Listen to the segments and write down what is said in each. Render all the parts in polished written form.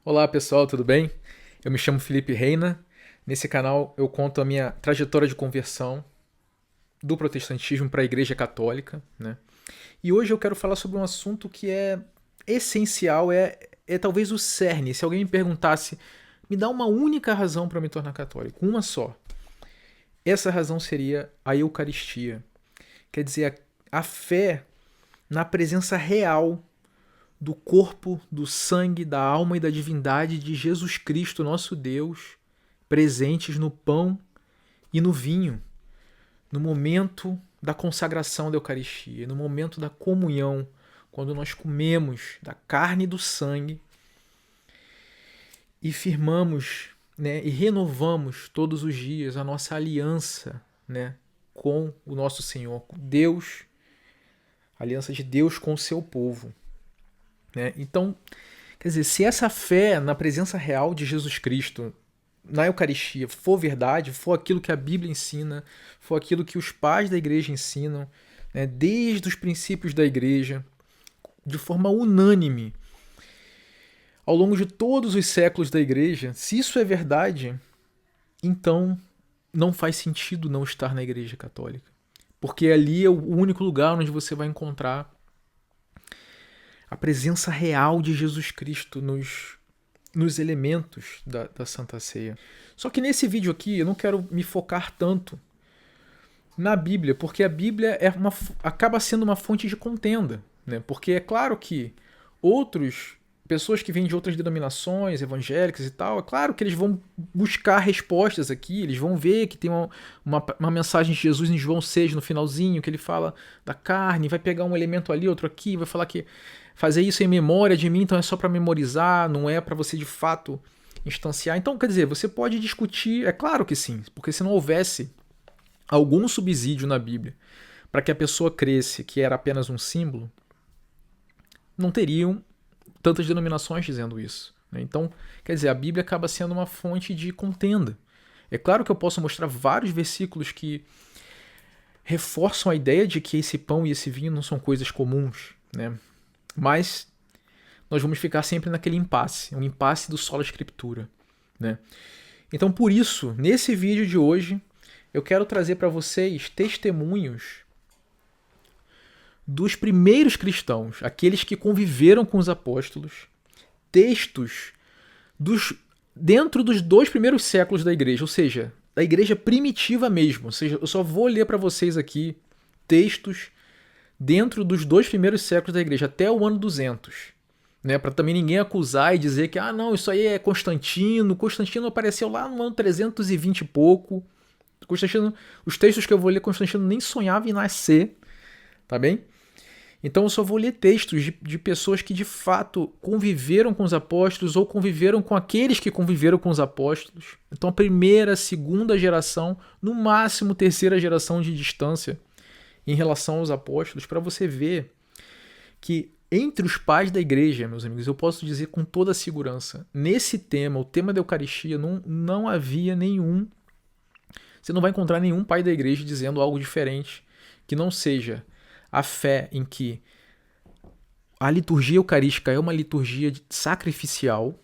Olá pessoal, tudo bem? Eu me chamo Felipe Reina. Nesse canal eu conto a minha trajetória de conversão do protestantismo para a Igreja Católica, né? E hoje eu quero falar sobre um assunto que é essencial, é talvez o cerne. Se alguém me perguntasse, me dá uma única razão para me tornar católico, uma só. Essa razão seria a Eucaristia. Quer dizer, a fé na presença real do corpo, do sangue, da alma e da divindade de Jesus Cristo, nosso Deus, presentes no pão e no vinho, no momento da consagração da Eucaristia, no momento da comunhão, quando nós comemos da carne e do sangue e firmamos, né, e renovamos todos os dias a nossa aliança, né, com o nosso Senhor, Deus, a aliança de Deus com o seu povo. Né? Então, quer dizer, se essa fé na presença real de Jesus Cristo na Eucaristia for verdade, for aquilo que a Bíblia ensina, for aquilo que os pais da igreja ensinam, né, desde os princípios da igreja, de forma unânime, ao longo de todos os séculos da igreja, se isso é verdade, então não faz sentido não estar na igreja católica. Porque ali é o único lugar onde você vai encontrar a presença real de Jesus Cristo nos elementos da Santa Ceia. Só que nesse vídeo aqui eu não quero me focar tanto na Bíblia, porque a Bíblia acaba sendo uma fonte de contenda. Né? Porque é claro que pessoas que vêm de outras denominações evangélicas e tal, é claro que eles vão buscar respostas aqui, eles vão ver que tem uma mensagem de Jesus em João 6 no finalzinho, que ele fala da carne, vai pegar um elemento ali, outro aqui, vai falar que fazer isso em memória de mim, então é só para memorizar, não é para você de fato instanciar. Então, quer dizer, você pode discutir, é claro que sim, porque se não houvesse algum subsídio na Bíblia para que a pessoa cresce que era apenas um símbolo, não teriam tantas denominações dizendo isso. Né? Então, quer dizer, a Bíblia acaba sendo uma fonte de contenda. É claro que eu posso mostrar vários versículos que reforçam a ideia de que esse pão e esse vinho não são coisas comuns, né? Mas nós vamos ficar sempre naquele impasse, um impasse do sola escritura, né? Então, por isso, nesse vídeo de hoje, eu quero trazer para vocês testemunhos dos primeiros cristãos, aqueles que conviveram com os apóstolos, textos dentro dos 2 primeiros séculos da igreja, ou seja, da igreja primitiva mesmo. Ou seja, eu só vou ler para vocês aqui textos dentro dos 2 primeiros séculos da igreja, até o ano 200. Né, para também ninguém acusar e dizer que não, isso aí é Constantino. Constantino apareceu lá no ano 320 e pouco. Constantino, os textos que eu vou ler, Constantino nem sonhava em nascer, tá bem? Então eu só vou ler textos de pessoas que de fato conviveram com os apóstolos ou conviveram com aqueles que conviveram com os apóstolos. Então a primeira, segunda geração, no máximo terceira geração de distância em relação aos apóstolos, para você ver que entre os pais da igreja, meus amigos, eu posso dizer com toda segurança, nesse tema, o tema da Eucaristia, não havia nenhum. Você não vai encontrar nenhum pai da igreja dizendo algo diferente que não seja a fé em que a liturgia eucarística é uma liturgia sacrificial.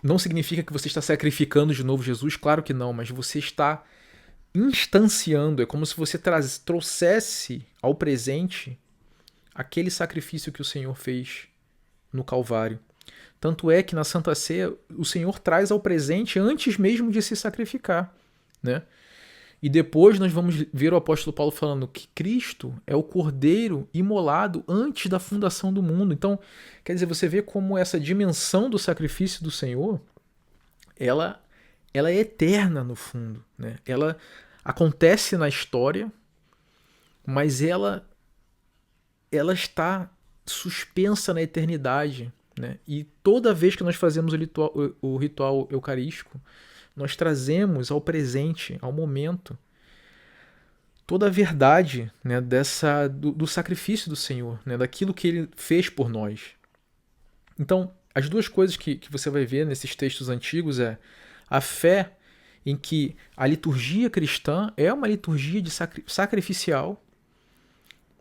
Não significa que você está sacrificando de novo Jesus, claro que não, mas você está instanciando, é como se você trouxesse ao presente aquele sacrifício que o Senhor fez no Calvário. Tanto é que na Santa Ceia o Senhor traz ao presente antes mesmo de se sacrificar, né? E depois nós vamos ver o apóstolo Paulo falando que Cristo é o cordeiro imolado antes da fundação do mundo. Então, quer dizer, você vê como essa dimensão do sacrifício do Senhor, ela é eterna no fundo, né? Ela acontece na história, mas ela está suspensa na eternidade, né? E toda vez que nós fazemos o ritual eucarístico, nós trazemos ao presente, ao momento, toda a verdade, né, do sacrifício do Senhor, né, daquilo que Ele fez por nós. Então, as duas coisas que você vai ver nesses textos antigos é a fé em que a liturgia cristã é uma liturgia sacrificial,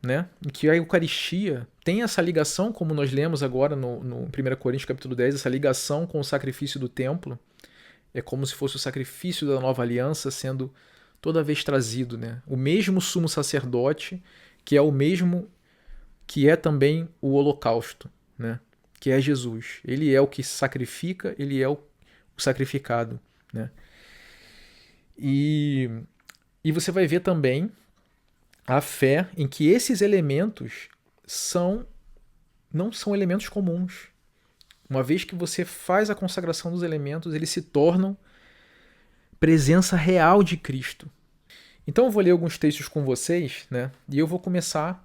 né, em que a Eucaristia tem essa ligação, como nós lemos agora no 1 Coríntios capítulo 10, essa ligação com o sacrifício do templo, é como se fosse o sacrifício da nova aliança sendo toda vez trazido, né? O mesmo sumo sacerdote, que é o mesmo que é também o holocausto, né? Que é Jesus. Ele é o que sacrifica, ele é o sacrificado, né? E você vai ver também a fé em que esses elementos não são elementos comuns. Uma vez que você faz a consagração dos elementos, eles se tornam presença real de Cristo. Então eu vou ler alguns textos com vocês, né? E eu vou começar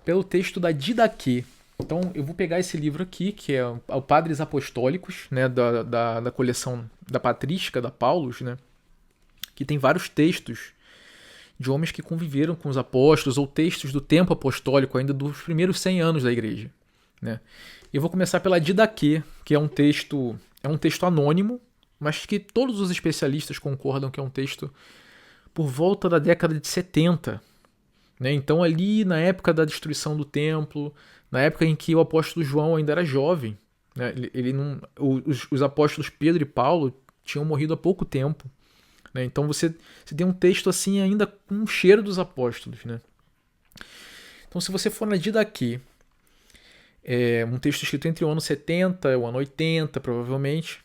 pelo texto da Didaquê. Então eu vou pegar esse livro aqui, que é o Padres Apostólicos, né? da coleção da Patrística, da Paulus, né? Que tem vários textos de homens que conviveram com os apóstolos, ou textos do tempo apostólico, ainda dos primeiros 100 anos da igreja, né? Eu vou começar pela Didaquê, que é um texto anônimo, mas que todos os especialistas concordam que é um texto por volta da década de 70. Né? Então, ali na época da destruição do templo, na época em que o apóstolo João ainda era jovem, né? Os apóstolos Pedro e Paulo tinham morrido há pouco tempo. Né? Então, você tem um texto assim ainda com um cheiro dos apóstolos. Né? Então, se você for na Didaquê, é um texto escrito entre o ano 70 e o ano 80, provavelmente.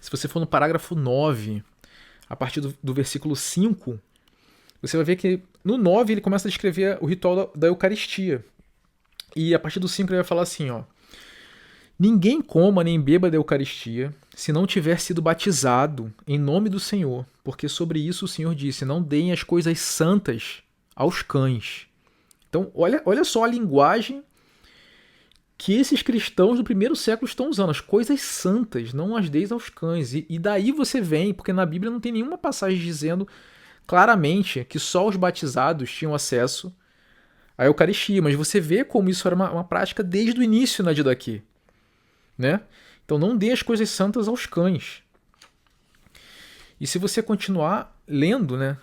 Se você for no parágrafo 9, a partir do versículo 5, você vai ver que no 9 ele começa a descrever o ritual da Eucaristia. E a partir do 5 ele vai falar assim, ó: ninguém coma nem beba da Eucaristia se não tiver sido batizado em nome do Senhor, porque sobre isso o Senhor disse: não deem as coisas santas aos cães. Então, olha só a linguagem que esses cristãos do primeiro século estão usando, as coisas santas, não as deis aos cães. E daí você vem, porque na Bíblia não tem nenhuma passagem dizendo claramente que só os batizados tinham acesso à Eucaristia, mas você vê como isso era uma prática desde o início na Didaquê, né? Então não dê as coisas santas aos cães. E se você continuar lendo, né,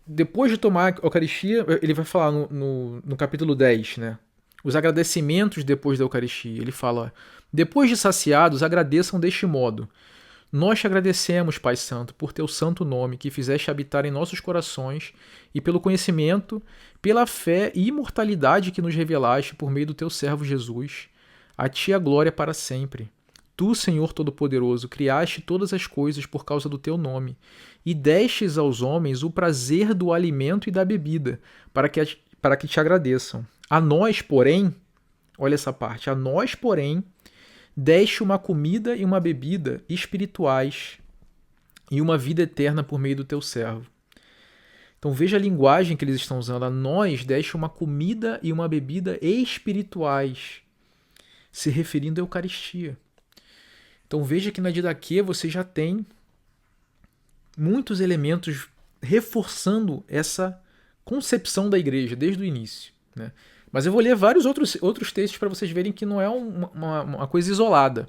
depois de tomar a Eucaristia, ele vai falar no capítulo 10, né? Os agradecimentos depois da Eucaristia. Ele fala: depois de saciados, agradeçam deste modo: nós te agradecemos, Pai Santo, por teu santo nome, que fizeste habitar em nossos corações, e pelo conhecimento, pela fé e imortalidade que nos revelaste por meio do teu servo Jesus. A ti a glória para sempre. Tu, Senhor Todo-Poderoso, criaste todas as coisas por causa do teu nome, e destes aos homens o prazer do alimento e da bebida, para que te agradeçam. A nós, porém, olha essa parte, a nós, porém, deste uma comida e uma bebida espirituais e uma vida eterna por meio do teu servo. Então veja a linguagem que eles estão usando. A nós deste uma comida e uma bebida espirituais, se referindo à Eucaristia. Então veja que na Didaquê você já tem muitos elementos reforçando essa concepção da igreja desde o início, né? Mas eu vou ler vários outros textos para vocês verem que não é uma coisa isolada.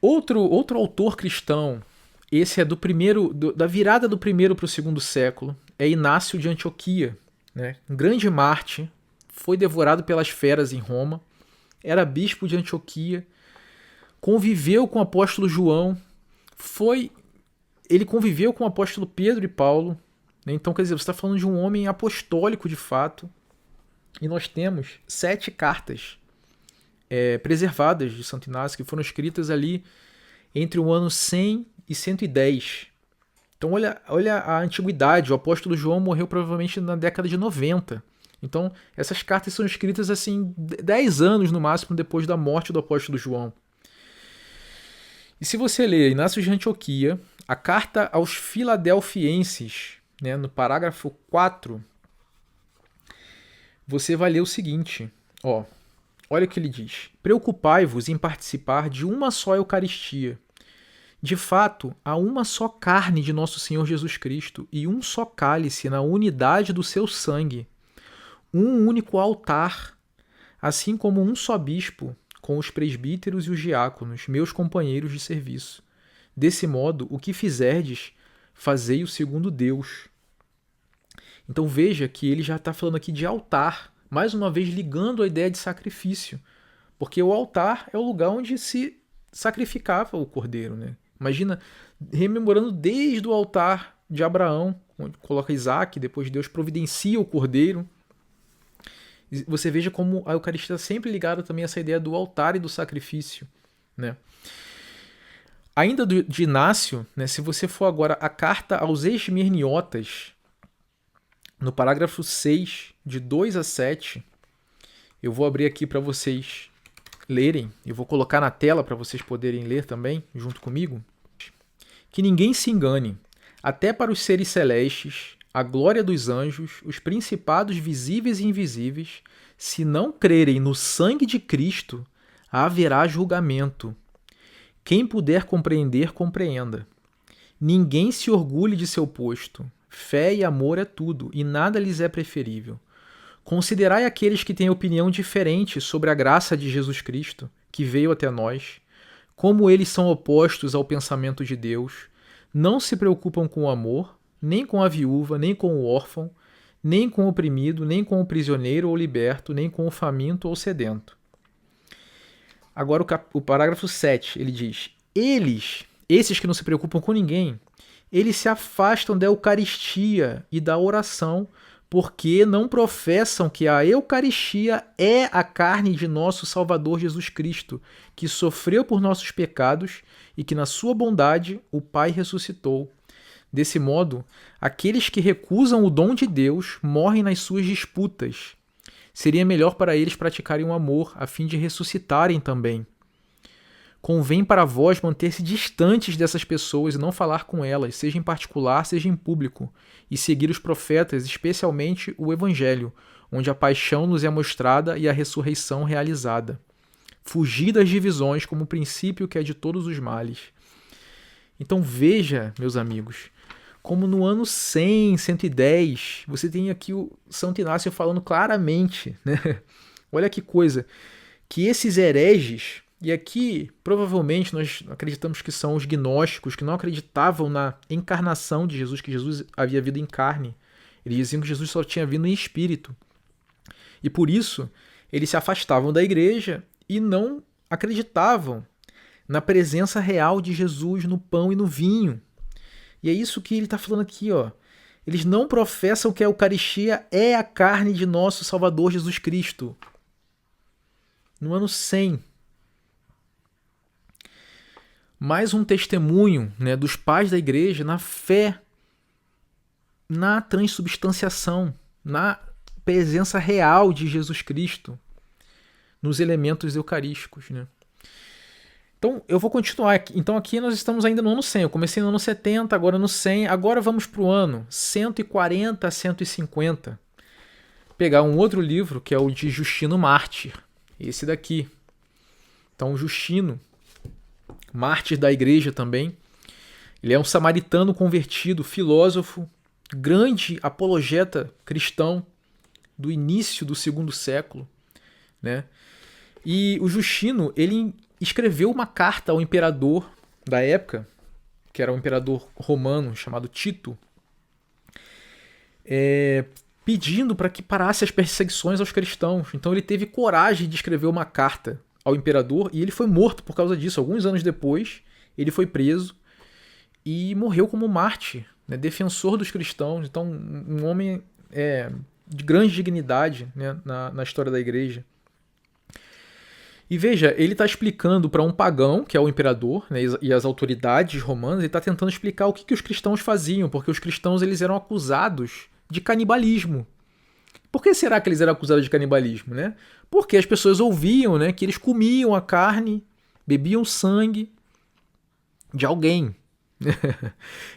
Outro autor cristão, esse é da virada do primeiro para o segundo século, é Inácio de Antioquia, né? Um grande Marte, foi devorado pelas feras em Roma, era bispo de Antioquia, conviveu com o apóstolo João, ele conviveu com o apóstolo Pedro e Paulo, né? Então, quer dizer, você está falando de um homem apostólico de fato. E nós temos 7 cartas preservadas de Santo Inácio, que foram escritas ali entre o ano 100 e 110. Então olha a antiguidade, o apóstolo João morreu provavelmente na década de 90. Então essas cartas são escritas assim 10 anos no máximo depois da morte do apóstolo João. E se você ler Inácio de Antioquia, a carta aos Filadelfienses, né, no parágrafo 4, você vai ler o seguinte, olha o que ele diz: preocupai-vos em participar de uma só Eucaristia. De fato, há uma só carne de nosso Senhor Jesus Cristo e um só cálice na unidade do seu sangue, um único altar, assim como um só bispo, com os presbíteros e os diáconos, meus companheiros de serviço. Desse modo, o que fizerdes, fazei-o segundo Deus. Então veja que ele já está falando aqui de altar, mais uma vez ligando a ideia de sacrifício, porque o altar é o lugar onde se sacrificava o cordeiro, né? Imagina, rememorando desde o altar de Abraão, onde coloca Isaac, depois Deus providencia o cordeiro. Você veja como a Eucaristia está sempre ligada também a essa ideia do altar e do sacrifício, né? Ainda de Inácio, né, se você for agora a carta aos Esmirniotas, no parágrafo 6, de 2 a 7, eu vou abrir aqui para vocês lerem, eu vou colocar na tela para vocês poderem ler também, junto comigo. Que ninguém se engane, até para os seres celestes, a glória dos anjos, os principados visíveis e invisíveis, se não crerem no sangue de Cristo, haverá julgamento. Quem puder compreender, compreenda. Ninguém se orgulhe de seu posto. Fé e amor é tudo, e nada lhes é preferível. Considerai aqueles que têm opinião diferente sobre a graça de Jesus Cristo, que veio até nós, como eles são opostos ao pensamento de Deus, não se preocupam com o amor, nem com a viúva, nem com o órfão, nem com o oprimido, nem com o prisioneiro ou liberto, nem com o faminto ou sedento. Agora o parágrafo 7, ele diz: esses que não se preocupam com ninguém, eles se afastam da Eucaristia e da oração, porque não professam que a Eucaristia é a carne de nosso Salvador Jesus Cristo, que sofreu por nossos pecados e que na sua bondade o Pai ressuscitou. Desse modo, aqueles que recusam o dom de Deus morrem nas suas disputas. Seria melhor para eles praticarem o amor, a fim de ressuscitarem também. Convém para vós manter-se distantes dessas pessoas e não falar com elas, seja em particular, seja em público, e seguir os profetas, especialmente o Evangelho, onde a paixão nos é mostrada e a ressurreição realizada. Fugir das divisões como princípio que é de todos os males. Então veja, meus amigos, como no ano 100, 110, você tem aqui o Santo Inácio falando claramente, né? Olha que coisa, que esses hereges, e aqui provavelmente nós acreditamos que são os gnósticos, que não acreditavam na encarnação de Jesus, que Jesus havia vindo em carne. Eles diziam que Jesus só tinha vindo em espírito. E por isso, eles se afastavam da igreja e não acreditavam na presença real de Jesus no pão e no vinho. E é isso que ele está falando aqui, ó. Eles não professam que a Eucaristia é a carne de nosso Salvador Jesus Cristo. No ano 100. Mais um testemunho, né, dos pais da igreja na fé, na transubstanciação, na presença real de Jesus Cristo nos elementos eucarísticos, né? Então, eu vou continuar aqui. Então, aqui nós estamos ainda no ano 100. Eu comecei no ano 70, agora no 100. Agora vamos para o ano 140 a 150. Pegar um outro livro, que é o de Justino Mártir. Esse daqui. Então, Justino, mártir da igreja também. Ele é um samaritano convertido, filósofo, grande apologeta cristão do início do segundo século, né? E o Justino, ele escreveu uma carta ao imperador da época, que era um imperador romano chamado Tito, pedindo para que parasse as perseguições aos cristãos. Então ele teve coragem de escrever uma carta ao imperador e ele foi morto por causa disso. Alguns anos depois, ele foi preso e morreu como mártir, né, defensor dos cristãos. Então, um homem de grande dignidade, né, na história da igreja. E veja, ele está explicando para um pagão, que é o imperador, né, e as autoridades romanas, ele está tentando explicar o que os cristãos faziam, porque os cristãos eles eram acusados de canibalismo. Por que será que eles eram acusados de canibalismo, né? Porque as pessoas ouviam, né, que eles comiam a carne, bebiam sangue de alguém.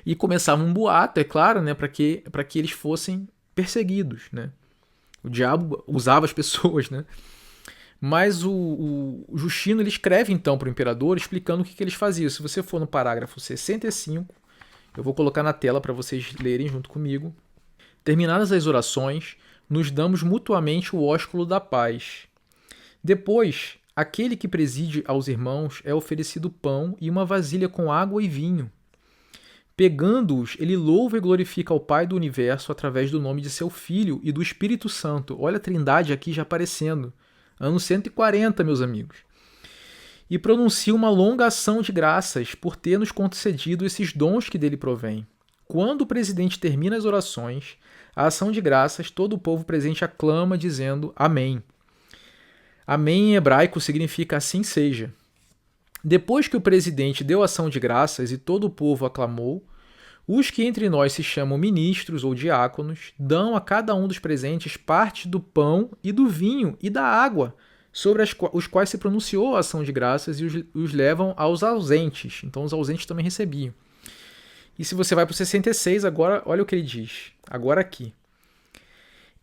E começava um boato, é claro, né, para que eles fossem perseguidos, né? O diabo usava as pessoas, né? Mas o Justino ele escreve então para o imperador explicando o que eles faziam. Se você for no parágrafo 65, eu vou colocar na tela para vocês lerem junto comigo. Terminadas as orações, nos damos mutuamente o ósculo da paz. Depois, aquele que preside aos irmãos é oferecido pão e uma vasilha com água e vinho. Pegando-os, ele louva e glorifica ao Pai do Universo através do nome de seu Filho e do Espírito Santo. Olha a trindade aqui já aparecendo. Ano 140, meus amigos. E pronuncia uma longa ação de graças por ter nos concedido esses dons que dele provém. Quando o presidente termina as orações, a ação de graças, todo o povo presente aclama dizendo Amém. Amém em hebraico significa assim seja. Depois que o presidente deu ação de graças e todo o povo aclamou, os que entre nós se chamam ministros ou diáconos dão a cada um dos presentes parte do pão e do vinho e da água, sobre os quais se pronunciou a ação de graças e os levam aos ausentes. Então os ausentes também recebiam. E se você vai para o 66, agora olha o que ele diz. Agora aqui.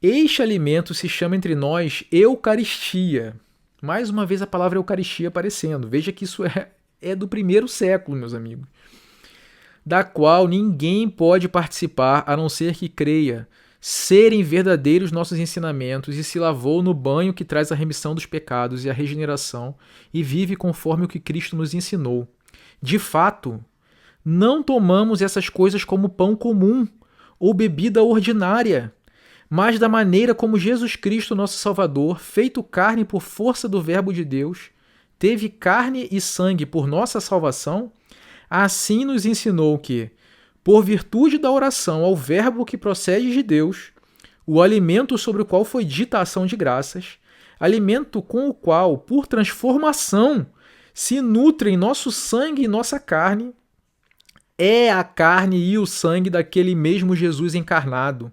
Este alimento se chama entre nós Eucaristia. Mais uma vez a palavra Eucaristia aparecendo. Veja que isso é do 1º século, meus amigos. Da qual ninguém pode participar a não ser que creia serem verdadeiros nossos ensinamentos e se lavou no banho que traz a remissão dos pecados e a regeneração e vive conforme o que Cristo nos ensinou. De fato, não tomamos essas coisas como pão comum ou bebida ordinária, mas da maneira como Jesus Cristo, nosso Salvador, feito carne por força do Verbo de Deus, teve carne e sangue por nossa salvação, assim nos ensinou que, por virtude da oração ao Verbo que procede de Deus, o alimento sobre o qual foi dita a ação de graças, alimento com o qual, por transformação, se nutrem nosso sangue e nossa carne, é a carne e o sangue daquele mesmo Jesus encarnado.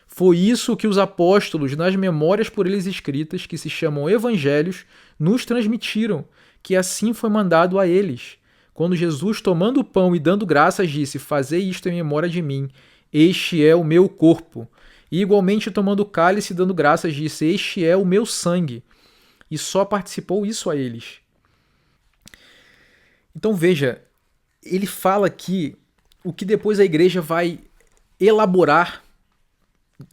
Foi isso que os apóstolos, nas memórias por eles escritas, que se chamam Evangelhos, nos transmitiram, que assim foi mandado a eles. Quando Jesus, tomando o pão e dando graças, disse, fazei isto em memória de mim, este é o meu corpo. E igualmente tomando o cálice e dando graças, disse, este é o meu sangue. E só participou isso a eles. Então veja, ele fala aqui o que depois a igreja vai elaborar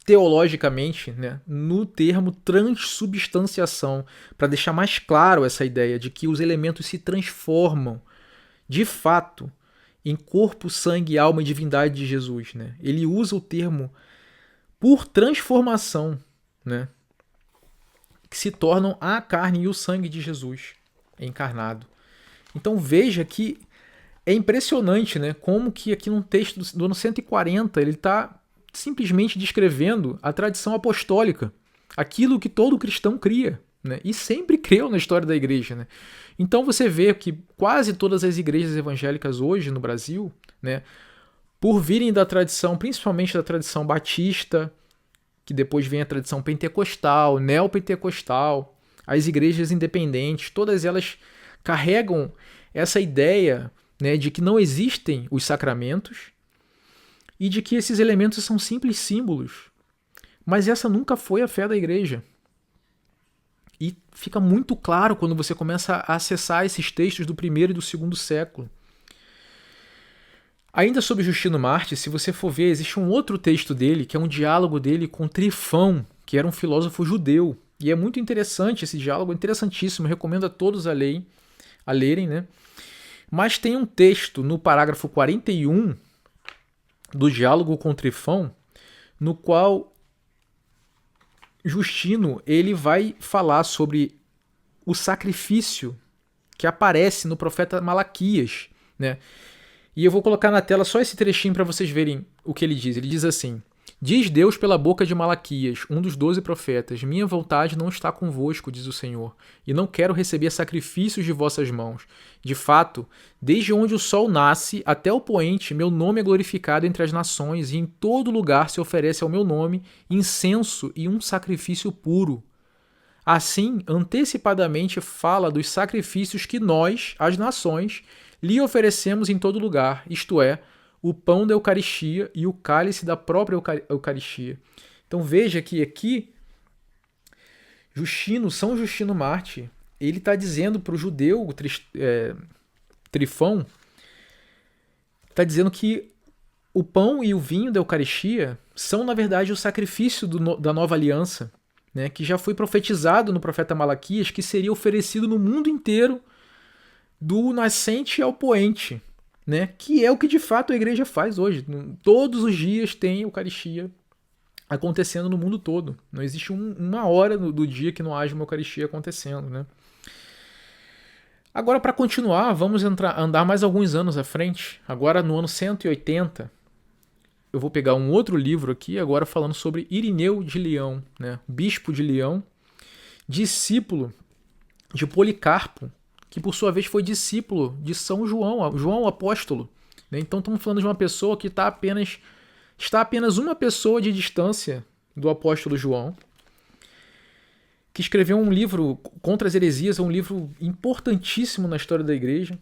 teologicamente, né, no termo transubstanciação, para deixar mais claro essa ideia de que os elementos se transformam de fato em corpo, sangue, alma e divindade de Jesus. Né? Ele usa o termo por transformação, né, que se tornam a carne e o sangue de Jesus encarnado. Então veja que é impressionante, né, como que aqui no texto do ano 140 ele está simplesmente descrevendo a tradição apostólica, aquilo que todo cristão cria, né? E sempre creu na história da igreja. Né? Então você vê que quase todas as igrejas evangélicas hoje no Brasil, né, por virem da tradição, principalmente da tradição batista, que depois vem a tradição pentecostal, neopentecostal, as igrejas independentes, todas elas carregam essa ideia, né, de que não existem os sacramentos, e de que esses elementos são simples símbolos. Mas essa nunca foi a fé da igreja. E fica muito claro quando você começa a acessar esses textos do 1º e do 2º século. Ainda sobre Justino Marte, se você for ver, existe um outro texto dele, que é um diálogo dele com Trifão, que era um filósofo judeu. E é muito interessante esse diálogo, interessantíssimo, recomendo a todos a lerem. Né? Mas tem um texto no parágrafo 41 do diálogo com Trifão, no qual Justino ele vai falar sobre o sacrifício que aparece no profeta Malaquias. Né? E eu vou colocar na tela só esse trechinho para vocês verem o que ele diz. Ele diz assim, diz Deus pela boca de Malaquias, um dos 12 profetas, minha vontade não está convosco, diz o Senhor, e não quero receber sacrifícios de vossas mãos. De fato, desde onde o sol nasce até o poente, meu nome é glorificado entre as nações, e em todo lugar se oferece ao meu nome incenso e um sacrifício puro. Assim, antecipadamente fala dos sacrifícios que nós, as nações, lhe oferecemos em todo lugar, isto é, o pão da Eucaristia e o cálice da própria Eucaristia. Então veja que aqui, São Justino Marte, ele está dizendo para o judeu Trifão, está dizendo que o pão e o vinho da Eucaristia são, na verdade, o sacrifício da nova aliança, né, que já foi profetizado no profeta Malaquias, que seria oferecido no mundo inteiro, do nascente ao poente. né? Que é o que de fato a igreja faz hoje. Todos os dias tem Eucaristia acontecendo no mundo todo. Não existe uma hora do dia que não haja uma Eucaristia acontecendo, né? Agora, para continuar, vamos andar mais alguns anos à frente. Agora, no ano 180, eu vou pegar um outro livro aqui, agora falando sobre Irineu de Leão, né? Bispo de Leão, discípulo de Policarpo, que por sua vez foi discípulo de São João, João Apóstolo. Né? Então, estamos falando de uma pessoa que está apenas uma pessoa de distância do apóstolo João, que escreveu um livro contra as heresias, é um livro importantíssimo na história da igreja.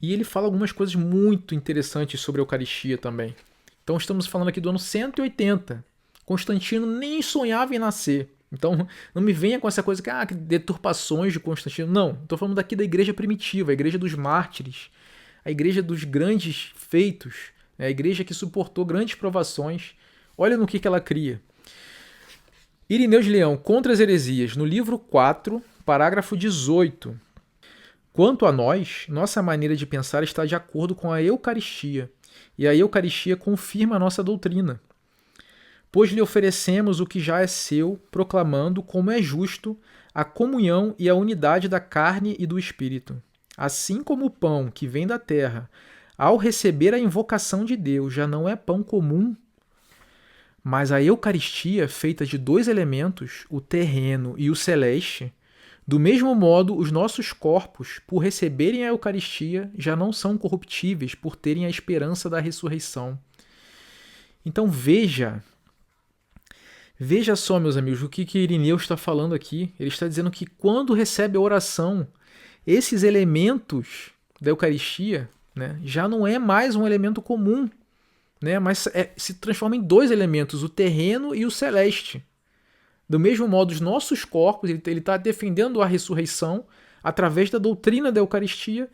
E ele fala algumas coisas muito interessantes sobre a Eucaristia também. Então estamos falando aqui do ano 180. Constantino nem sonhava em nascer. Então não me venha com essa coisa que deturpações de Constantino. Não, estou falando daqui da igreja primitiva, a igreja dos mártires, a igreja dos grandes feitos, a igreja que suportou grandes provações. Olha no que ela cria. Irineu de Leão, Contra as Heresias, no livro 4, parágrafo 18. Quanto a nós, nossa maneira de pensar está de acordo com a Eucaristia, e a Eucaristia confirma a nossa doutrina. Pois lhe oferecemos o que já é seu, proclamando, como é justo, a comunhão e a unidade da carne e do Espírito. Assim como o pão que vem da terra, ao receber a invocação de Deus, já não é pão comum, mas a Eucaristia, feita de dois elementos, o terreno e o celeste, do mesmo modo, os nossos corpos, por receberem a Eucaristia, já não são corruptíveis, por terem a esperança da ressurreição. Então veja só, meus amigos, o que Irineu está falando aqui. Ele está dizendo que quando recebe a oração, esses elementos da Eucaristia, né, já não é mais um elemento comum, né, mas se transforma em dois elementos, o terreno e o celeste. Do mesmo modo, os nossos corpos, ele está defendendo a ressurreição através da doutrina da Eucaristia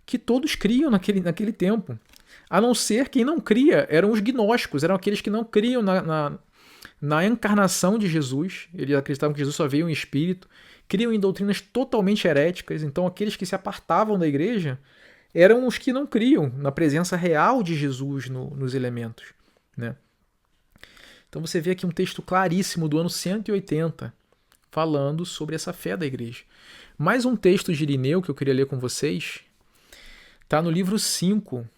que todos criam naquele tempo. A não ser quem não cria, eram os gnósticos, eram aqueles que não criam na encarnação de Jesus. Eles acreditavam que Jesus só veio em espírito, criam em doutrinas totalmente heréticas. Então, aqueles que se apartavam da igreja eram os que não criam na presença real de Jesus nos elementos, né? Então você vê aqui um texto claríssimo do ano 180, falando sobre essa fé da igreja. Mais um texto de Irineu que eu queria ler com vocês, está no livro 5,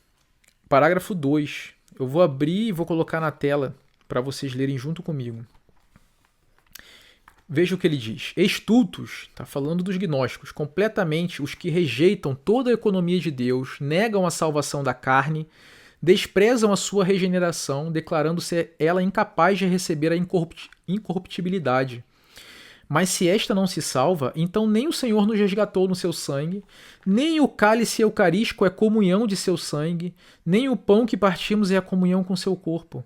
parágrafo 2. Eu vou abrir e vou colocar na tela para vocês lerem junto comigo. Veja o que ele diz. Estultos, está falando dos gnósticos, completamente os que rejeitam toda a economia de Deus, negam a salvação da carne, desprezam a sua regeneração, declarando-se ela incapaz de receber a incorruptibilidade. Mas se esta não se salva, então nem o Senhor nos resgatou no seu sangue, nem o cálice eucarístico é comunhão de seu sangue, nem o pão que partimos é a comunhão com seu corpo.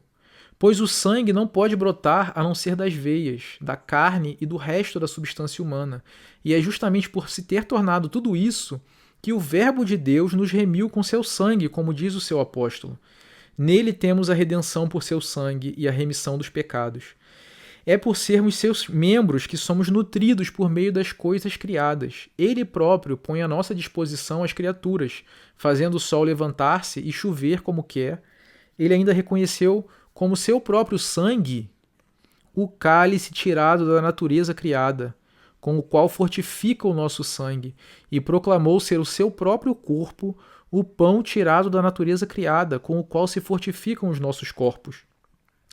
Pois o sangue não pode brotar a não ser das veias, da carne e do resto da substância humana. E é justamente por se ter tornado tudo isso que o Verbo de Deus nos remiu com seu sangue, como diz o seu apóstolo. Nele temos a redenção por seu sangue e a remissão dos pecados. É por sermos seus membros que somos nutridos por meio das coisas criadas. Ele próprio põe à nossa disposição as criaturas, fazendo o sol levantar-se e chover como quer. Ele ainda reconheceu como seu próprio sangue o cálice tirado da natureza criada, com o qual fortifica o nosso sangue, e proclamou ser o seu próprio corpo o pão tirado da natureza criada, com o qual se fortificam os nossos corpos.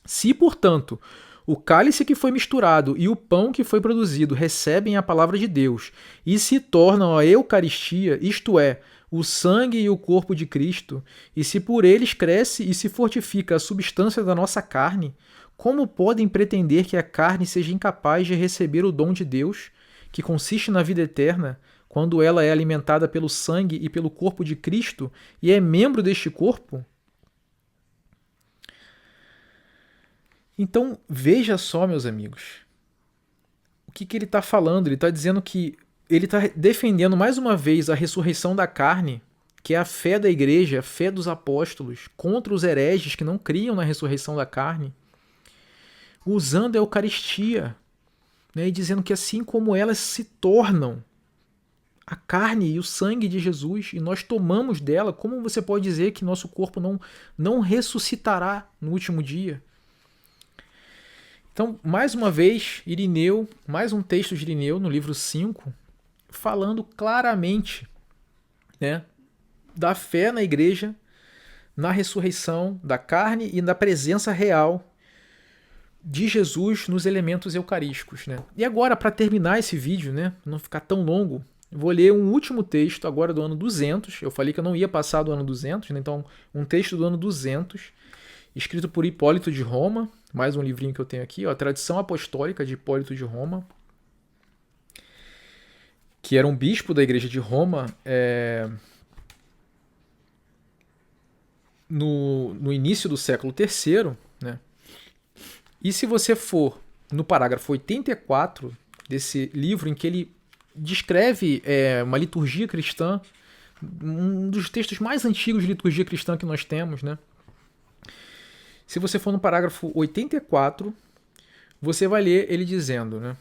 Se, portanto, o cálice que foi misturado e o pão que foi produzido recebem a palavra de Deus e se tornam a Eucaristia, isto é, o sangue e o corpo de Cristo, e se por eles cresce e se fortifica a substância da nossa carne, como podem pretender que a carne seja incapaz de receber o dom de Deus, que consiste na vida eterna, quando ela é alimentada pelo sangue e pelo corpo de Cristo e é membro deste corpo? Então, veja só, meus amigos, o que ele está falando. Ele está dizendo que ele está defendendo mais uma vez a ressurreição da carne, que é a fé da igreja, a fé dos apóstolos, contra os hereges que não criam na ressurreição da carne, usando a Eucaristia, né, e dizendo que assim como elas se tornam a carne e o sangue de Jesus e nós tomamos dela, como você pode dizer que nosso corpo não ressuscitará no último dia? Então, mais uma vez, Irineu, mais um texto de Irineu no livro 5, falando claramente, né, da fé na igreja, na ressurreição da carne e na presença real de Jesus nos elementos eucarísticos, né? E agora, para terminar esse vídeo, né, não ficar tão longo, vou ler um último texto agora do ano 200. Eu falei que eu não ia passar do ano 200, né? Então um texto do ano 200, escrito por Hipólito de Roma, mais um livrinho que eu tenho aqui, ó, a Tradição Apostólica de Hipólito de Roma, que era um bispo da igreja de Roma no início do século III, né? E se você for no parágrafo 84 desse livro, em que ele descreve uma liturgia cristã, um dos textos mais antigos de liturgia cristã que nós temos, né? Se você for no parágrafo 84, você vai ler ele dizendo, né?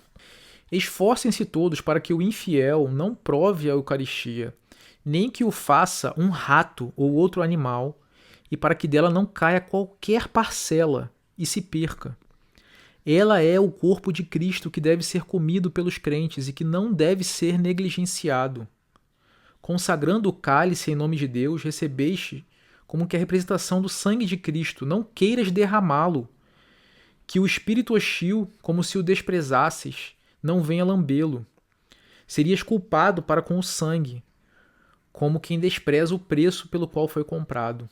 Esforcem-se todos para que o infiel não prove a Eucaristia, nem que o faça um rato ou outro animal, e para que dela não caia qualquer parcela e se perca. Ela é o corpo de Cristo que deve ser comido pelos crentes e que não deve ser negligenciado. Consagrando o cálice em nome de Deus, recebeste como que a representação do sangue de Cristo. Não queiras derramá-lo, que o espírito hostil, como se o desprezasses, não venha lambê-lo. Serias culpado para com o sangue, como quem despreza o preço pelo qual foi comprado.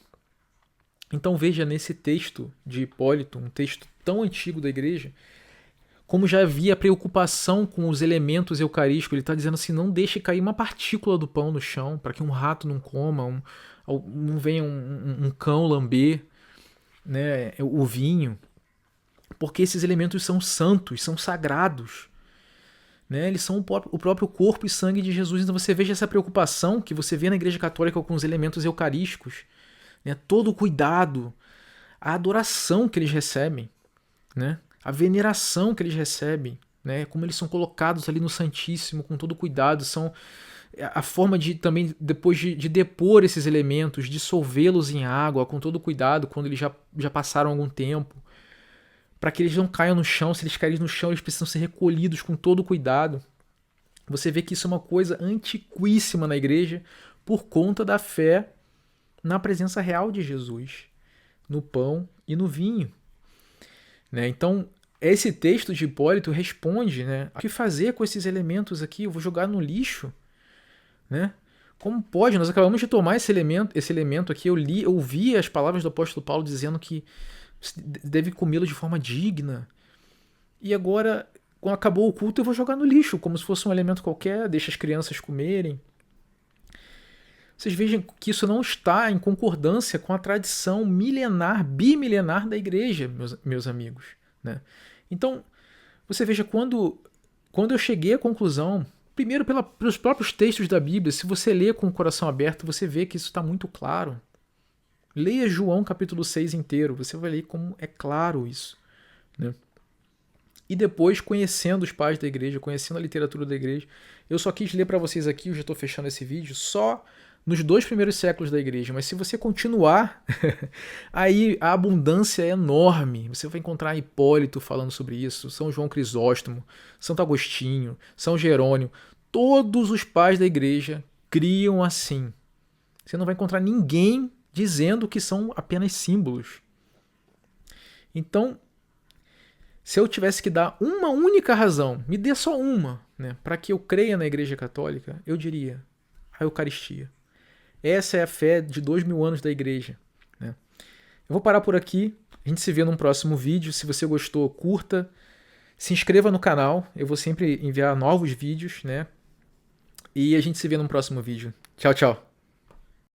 Então veja nesse texto de Hipólito, um texto tão antigo da igreja, como já havia preocupação com os elementos eucarísticos. Ele está dizendo assim, não deixe cair uma partícula do pão no chão, para que um rato não coma, não venha um cão lamber, né, o vinho, porque esses elementos são santos, são sagrados, né, eles são o próprio corpo e sangue de Jesus. Então você veja essa preocupação que você vê na igreja católica com os elementos eucarísticos, né, todo o cuidado, a adoração que eles recebem, né, a veneração que eles recebem, né, como eles são colocados ali no Santíssimo com todo cuidado, são a forma de também, depois de depor esses elementos, dissolvê-los em água com todo cuidado quando eles já passaram algum tempo, para que eles não caiam no chão. Se eles caírem no chão, eles precisam ser recolhidos com todo cuidado. Você vê que isso é uma coisa antiquíssima na igreja por conta da fé na presença real de Jesus, no pão e no vinho, né? Então, esse texto de Hipólito responde, né, o que fazer com esses elementos aqui? Eu vou jogar no lixo, né? Como pode? Nós acabamos de tomar esse elemento aqui. Eu ouvi as palavras do apóstolo Paulo dizendo que deve comê-lo de forma digna. E agora, quando acabou o culto, eu vou jogar no lixo, como se fosse um elemento qualquer, deixa as crianças comerem. Vocês vejam que isso não está em concordância com a tradição milenar, bimilenar da igreja, meus amigos, né? Então, você veja, quando eu cheguei à conclusão, primeiro pelos próprios textos da Bíblia, se você lê com o coração aberto, você vê que isso está muito claro. Leia João capítulo 6 inteiro, você vai ler como é claro isso, né? E depois, conhecendo os pais da igreja, conhecendo a literatura da igreja, eu só quis ler para vocês aqui, eu já estou fechando esse vídeo, só nos 2 primeiros séculos da igreja. Mas se você continuar, aí a abundância é enorme. Você vai encontrar Hipólito falando sobre isso, São João Crisóstomo, Santo Agostinho, São Jerônimo. Todos os pais da igreja criam assim. Você não vai encontrar ninguém dizendo que são apenas símbolos. Então, se eu tivesse que dar uma única razão, me dê só uma, né, para que eu creia na Igreja Católica, eu diria a Eucaristia. Essa é a fé de 2000 anos da Igreja, né? Eu vou parar por aqui, a gente se vê num próximo vídeo. Se você gostou, curta, se inscreva no canal, eu vou sempre enviar novos vídeos, né? E a gente se vê num próximo vídeo. Tchau, tchau!